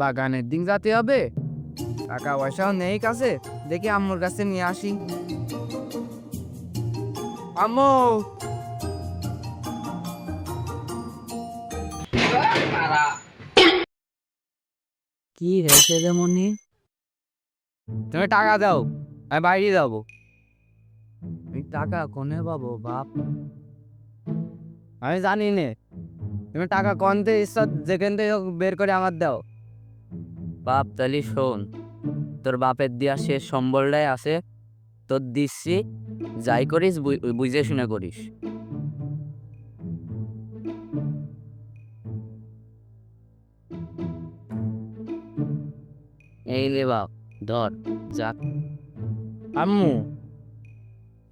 বাগানের দিন যেতে হবে, টাকা পয়সাও নেই কাছে, দেখি আম্মুর কাছে নিয়ে আসি। আম্মু, কি হয়েছে রে মনি? তুমি টাকা দাও, আমি বাইরে যাবো। এই টাকা কোনে পাবো বাপ? আমি জানি নে, তুমি টাকা কোনতে ইচ্ছা যেখান থেকে হোক বের করে আমার দাও। বাপ তালি শোন, তোর বাপের দিয়া শেষ সম্বলটাই আছে, তোর দিচ্ছি, যাই করিস বুঝে শুনে করিস। এই নে বাপ, ধর, যাক। আম্মু,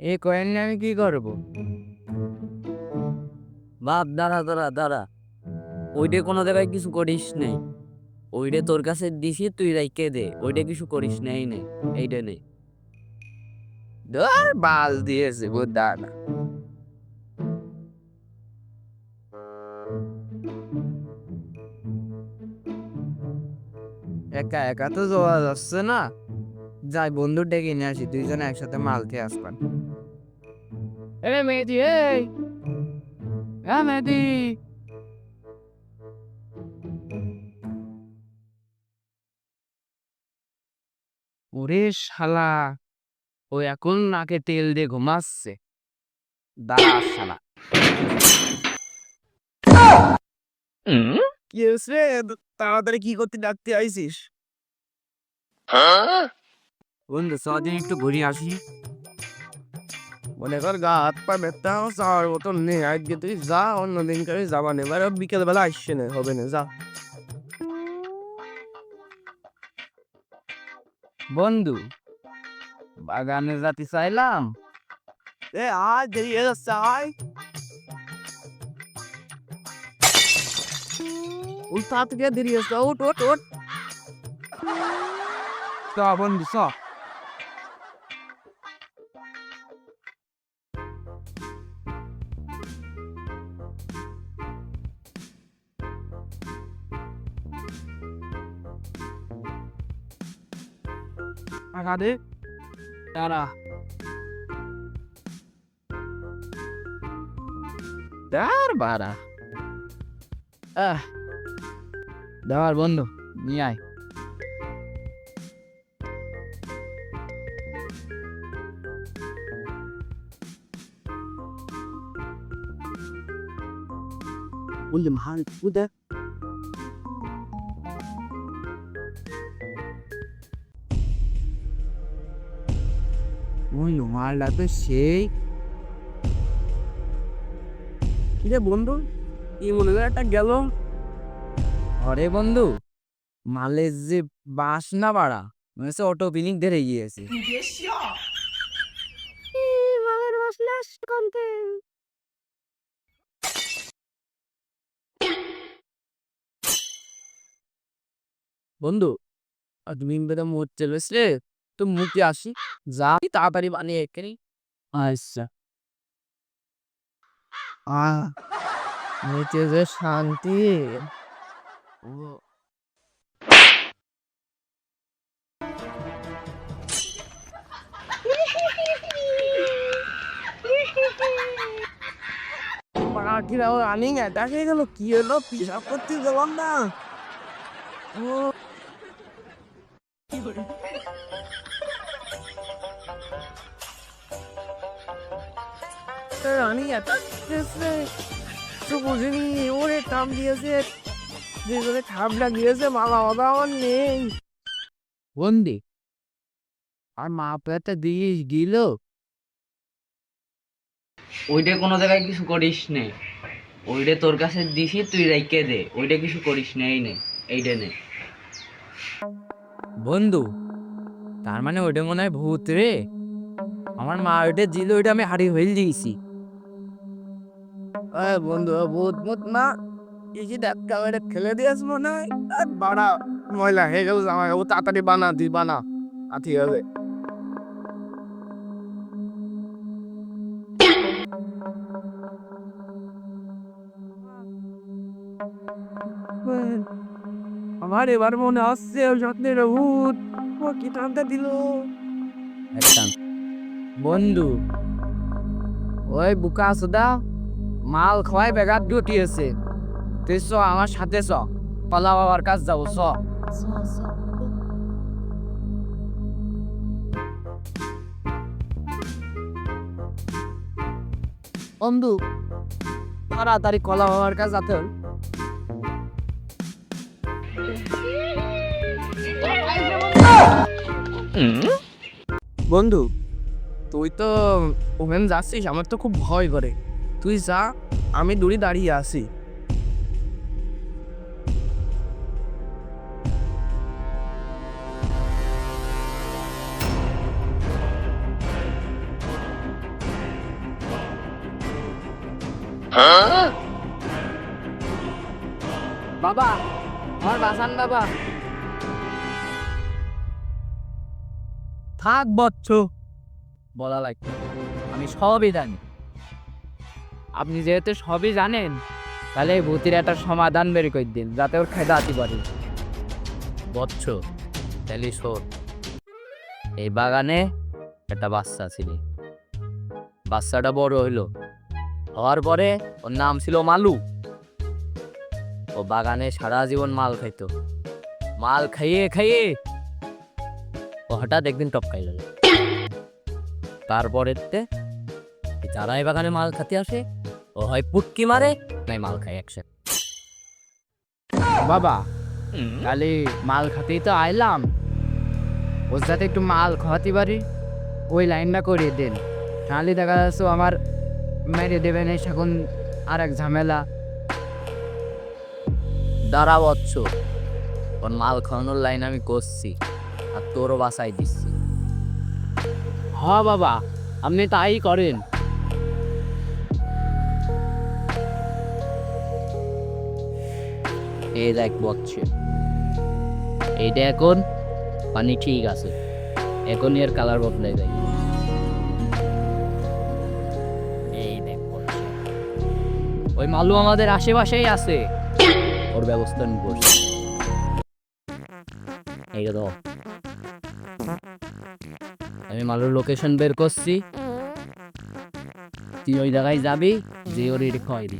এই কয়েন নিয়ে আমি কি করবো? বাপ দাঁড়া দাঁড়া দাঁড়া, ওইটা কোনো জায়গায় কিছু করিস নেই। ওইটা তোর কাছে দিছি, তুই রাইখে দে, ওইটা কিছু করিস নেই নে, এইটা নে। ধর বাল দিয়েছে বুদ্ধা না। একা একা তো যাওয়া যাচ্ছে না, যাই বন্ধু ডেকে নিয়ে আসি, দুইজনে একসাথে মাল খেয়ে আসবেন। এ মেহেদি, এই মেহেদি। ওরে শালা, ও এখন নাকে তেল দিয়ে ঘুমাচ্ছে। দাঁড়া শালা। কি হয়েছে? তাড়াতাড়ি কি করতে ডাকতে আইছিস? বন্ধু সারাদিন একটু ঘুরে আসি। মনে কর গা হাত পা ব্যথা যাওয়ার মতন নেই, আজকে তুই যা, অন্যদিন করে যাবা না, এবার বিকেল বেলা আসছে না, হবে না, যা। বন্ধু, বাগানে যাতে চাইলাম, এ আয়, দেরি হয়ে যাচ্ছে, আয়। ওই তা থেকে দেরি হচ্ছে, ওট ওট ওট। চ বন্ধু চ। টাকা দে, দাঁড়া। দাঁড় বাড়া, আহ, দাঁড় বন্ধু, নিয়ে আয়। বললাম হাল উদে। ওই মালটা তো সেই। কিরে বন্ধু, কি মনে করে একটা গেল? আরে বন্ধু, মালের যে বাস না বাড়া, মনে হচ্ছে অটো পিনিক ধরে গিয়েছে। মালের বাস না কমতে। বন্ধু, আর তুমি বেদা মোট চলেছে, তো মুখে আসি, যা তাড়াতাড়ি বানিয়ে এখানে। আচ্ছা। আহ, নিচে যে শান্তি। ও, পাখিরাও রানিং অ্যাটাক হয়ে গেল, কি হলো? পিসাব করতে গেলাম না। ও, রানিং অ্যাটাক দিয়েছে, তো বুঝিনি। ওরে টাম দিয়েছে, যেগুলো ঠাপটা দিয়েছে, মালা মাথা আমার নেই। বন্দি, আর মা পেতে দিয়ে গিল। ওইটা কোনো জায়গায় কিছু করিস নে, ওইটা তোর কাছে দিছি, তুই রাইখে দে, ওইটা কিছু করিস নে, এই নে, এইটা নে। বন্ধু, তার মানে ওইটা মনে হয় ভূত রে। আমার মা ওইটা দিল, ওইটা আমি হারিয়ে ফেল দিয়েছি। বন্ধু, ভূত ভূত না, কি ধাক্কা মেরে ফেলে দিয়েছ মনে হয়। বাড়া ময়লা হয়ে গেল জামা, ও তাড়াতাড়ি বানা, দি বানা, আতি হবে। আমার এবার মনে হচ্ছে ওই স্বপ্নের ভূত ও কি টানতে দিল। একটা বন্ধু, ওই বুকা সুদা মাল খাওয়াই বেগার ডুটিয়েছে, তুই চ আমার সাথে চ, পালা বাবার কাছে যাবো চ। বন্ধু তাড়াতাড়ি কলা বাবার কাছে যেতে হল। বন্ধু তুই তো ওখানে যাচ্ছিস, আমার তো খুব ভয় করে। তুই যা, আমি দূরে দাঁড়িয়ে আছি। বাবা, আমার বাসান বাবা। থাক বচ্চ, বলা লাগবে, আমি সবই জানি। আপনি যেহেতু সবই জানেন, তাহলে এই ভূতির একটা সমাধান বের করে দিন, যাতে ওর খেদা আতি পারে। বচ্চ, তাহলে শোন, এই বাগানে একটা বাচ্চা ছিল। বাচ্চাটা বড় হইলো, হওয়ার পরে ওর নাম ছিল মালু। ও বাগানে সারা জীবন মাল খাইতো। মাল খাইয়ে খাইয়ে ও হঠাৎ একদিন টপকাই গেল। তারপরেতে যারা এই বাগানে মাল খাতে আসে, ও হয় পুটকি মারে, নাই মাল খায় একসাথে। বাবা, তাহলে মাল খাতেই তো আইলাম, ওর সাথে একটু মাল খাওয়াতে পারি, ওই লাইনটা করিয়ে দেন। তাহলে দেখা যাচ্ছে আমার মেরে দেবেন এই এখন আর এক ঝামেলা। দাঁড়া বচ্চ, ওর মাল খাওয়ানোর লাইন আমি করছি, আর তোরও বাসাই দিচ্ছি। হ্যাঁ বাবা, আপনি তাই করেন। এই দেখ বচ্ছে, এইটা এখন পানি ঠিক আছে, এখনই এর কালার বদলে যায়। এই দেখ বচ্ছে, ওই মালু আমাদের আশেপাশেই আছে, ওর ব্যবস্থা আমি করছি। এই তো আমি মালুর লোকেশন বের করছি, তুই ওই জায়গায় যাবি, যে ওর এটা খাওয়াই দি।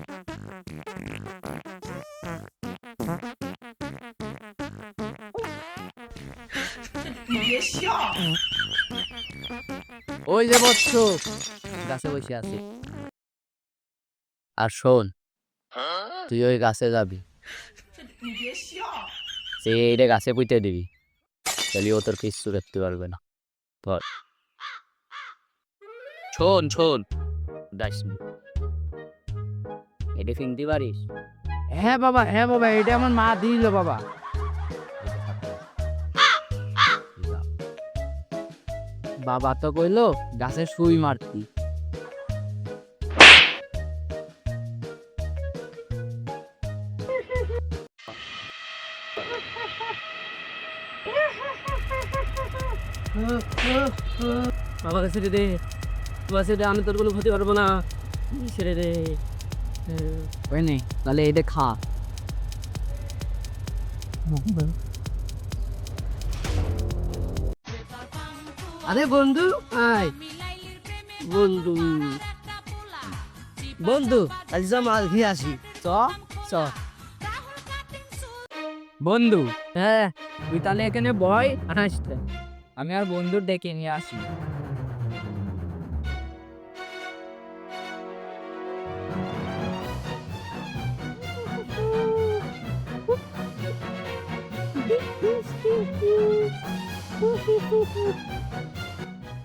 ওই যে বচ্চ গাছে বসে আছে। আর শোন, তুই ওই গাছে যাবি, সে এইটা গাছে পুঁতে দিবি, তাহলে ও তোর কিচ্ছু করতে পারবে না। ধর, শোন শোন, যাস না। এটা ফিংতে পারিস? হ্যাঁ বাবা, হ্যাঁ বাবা, এটা আমার মা দিল বাবা। বাবা তো কইলো গাছে সুই মারতি। বাবা ছেড়ে দে, বাবা ছেড়ে দে, আমি তোর কোনো ক্ষতি পারবো না, ছেড়ে দে। ওই নেই, তাহলে এটা খা। আরে বন্ধু আয়, বন্ধু বন্ধু আজ মাল খেয়ে আসি, চ চ বন্ধু। হ্যাঁ, তুই তাহলে এখানে বয়, আসতে আমি আর বন্ধুর ডেকে নিয়ে আসি।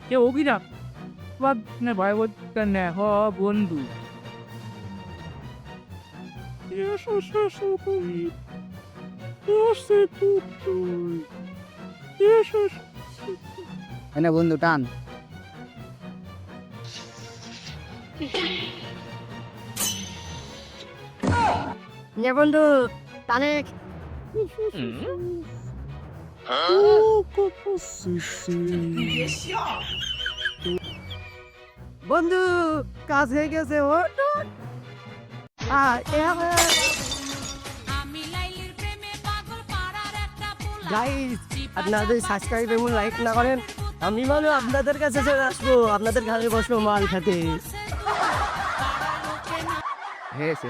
কে অভিরাম বাদ না ভয় বোধ না হ বন্ধু। এনে বন্ধু টান। নে বন্ধু টানে। বন্ধু কাজ হয়ে গেছে, ও আমি লাইলির প্রেমে পাগল পাড়ার গাইস আপনাদের সাবস্ক্রাইব এবং লাইক না করেন আমি মানে আপনাদের কাছে চলে আসবো, আপনাদের ঘরে বসবো মাল খেতে। হয়েছে